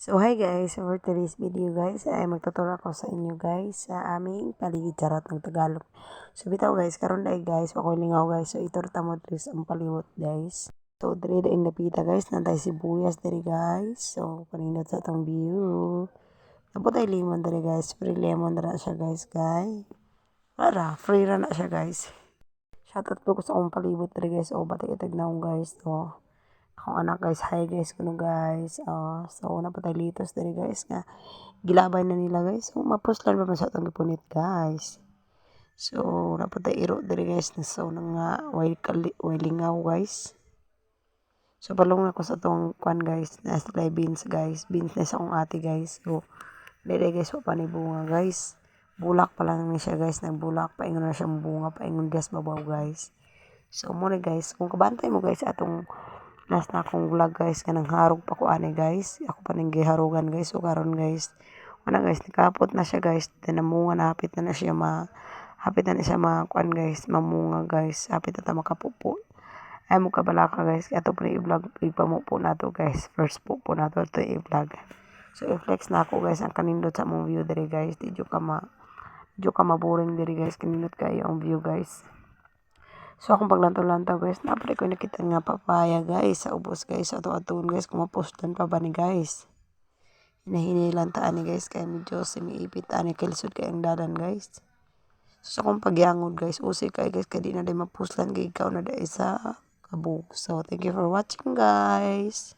So hi guys, for today's video guys ay magtuturo ako sa inyo guys sa aming paligid charot ng Tagalog. So bitaw guys, karon dai guys, ako lingaw guys. So iturta mo dres ang palibot guys. So diri daing napita guys, nantay sibuyas diri guys. So panindot sa atong view. Tapos ay lemon diri guys, free lemon na siya guys free ra na siya guys. Shoutout po ko sa akong palibot diri guys. O batay itagnaw guys. So akong anak guys, hi guys kuno guys. So napatay litos diri guys nga gilabay na nila guys. So mapuslan pa man sa atong gipunit guys. So napatay iro diri guys na so nga way lingaw guys. So palong na ko sa atong kwan guys, na sila beans guys. Beans na sa akong ate guys. So diri guys wa pa ni bunga guys. Bulak pa lang ni siya guys, nagbulak pa ingon na siyang bunga pa ingon gas babaw guys. So mo guys, kung kabantay mo guys atong last na akong vlog guys kanang harog pa ko ani guys, ako pa ning giharugan guys. So karon guys wala guys, nakapot na siya guys, then namunga na hapit na siya hapit na siya kuan guys, mamunga guys, hapit na ta makapupo. Ay mo kabalaka guys, ato pa i-vlog ipamupo na to guys, first pupo na to i-vlog. So i-flex na ako guys ang kanindot sa mong view diri guys, di ka maboring diri guys, kanindot kayo ang view guys. So akong paglantaw-lantaw guys, napre ko nakita nga papaya guys sa ubos guys, sa ato-aton guys, kung mapostan pa ba ni guys. Hinahinilan ta ani guys, kaya medyo simiipit ani kilsod kay ang dalan guys. So akong pagyangod guys, usi kay guys, kaya di na day mapuslan kay ikaw na day sa kabug. So thank you for watching guys.